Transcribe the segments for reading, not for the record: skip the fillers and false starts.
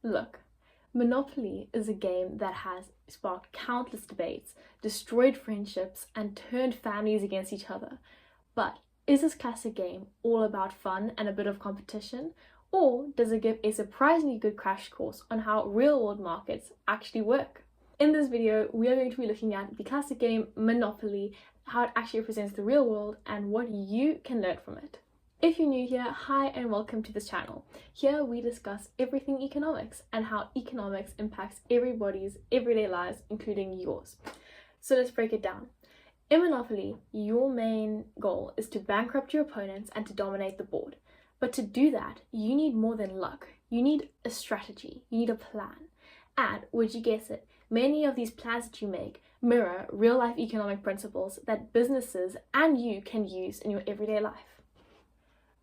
Look, Monopoly is a game that has sparked countless debates, destroyed friendships, and turned families against each other. But is this classic game all about fun and a bit of competition? Or does it give a surprisingly good crash course on how real-world markets actually work? In this video, we are going to be looking at the classic game Monopoly, how it actually represents the real world, and what you can learn from it. If you're new here, hi and welcome to this channel. Here we discuss everything economics and how economics impacts everybody's everyday lives, including yours. So let's break it down. In Monopoly, your main goal is to bankrupt your opponents and to dominate the board. But to do that, you need more than luck. You need a strategy, you need a plan. And, would you guess it, many of these plans that you make mirror real-life economic principles that businesses and you can use in your everyday life.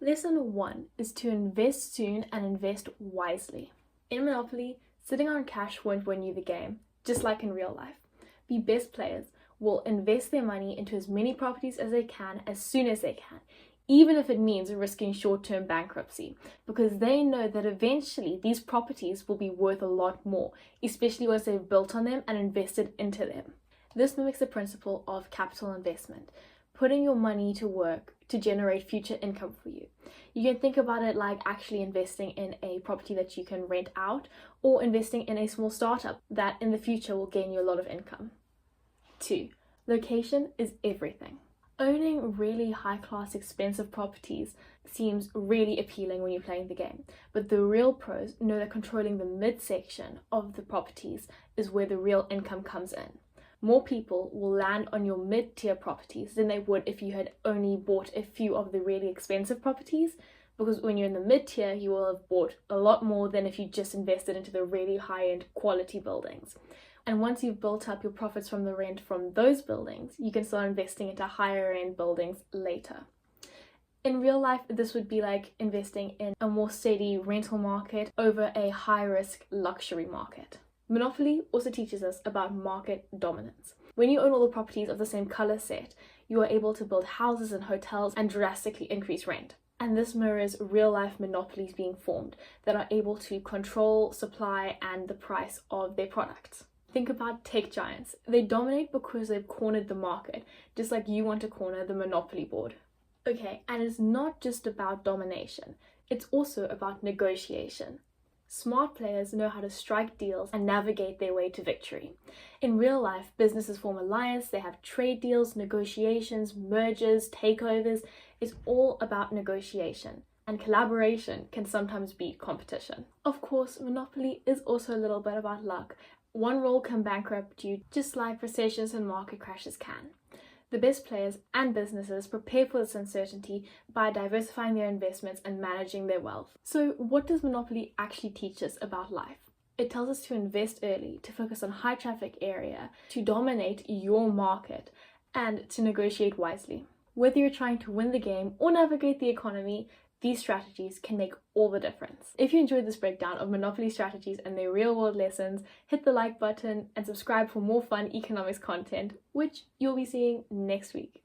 Lesson 1 is to invest soon and invest wisely. In Monopoly, sitting on cash won't win you the game, just like in real life. The best players will invest their money into as many properties as they can as soon as they can, even if it means risking short-term bankruptcy, because they know that eventually these properties will be worth a lot more, especially once they've built on them and invested into them. This mimics the principle of capital investment, putting your money to work to generate future income for you. You can think about it like actually investing in a property that you can rent out, or investing in a small startup that in the future will gain you a lot of income. 2. Location is everything. Owning really high-class expensive properties seems really appealing when you're playing the game, but the real pros know that controlling the midsection of the properties is where the real income comes in. More people will land on your mid-tier properties than they would if you had only bought a few of the really expensive properties, because when you're in the mid-tier, you will have bought a lot more than if you just invested into the really high-end quality buildings. And once you've built up your profits from the rent from those buildings, you can start investing into higher-end buildings later. In real life, this would be like investing in a more steady rental market over a high-risk luxury market. Monopoly also teaches us about market dominance. When you own all the properties of the same color set, you are able to build houses and hotels and drastically increase rent. And this mirrors real-life monopolies being formed that are able to control supply and the price of their products. Think about tech giants. They dominate because they've cornered the market, just like you want to corner the Monopoly board. Okay, and it's not just about domination, it's also about negotiation. Smart players know how to strike deals and navigate their way to victory. In real life, businesses form alliances, they have trade deals, negotiations, mergers, takeovers. It's all about negotiation, and collaboration can sometimes beat competition. Of course, Monopoly is also a little bit about luck. One roll can bankrupt you, just like recessions and market crashes can. The best players and businesses prepare for this uncertainty by diversifying their investments and managing their wealth. So what does Monopoly actually teach us about life? It tells us to invest early, to focus on high traffic area, to dominate your market, and to negotiate wisely. Whether you're trying to win the game or navigate the economy, these strategies can make all the difference. If you enjoyed this breakdown of Monopoly strategies and their real-world lessons, hit the like button and subscribe for more fun economics content, which you'll be seeing next week.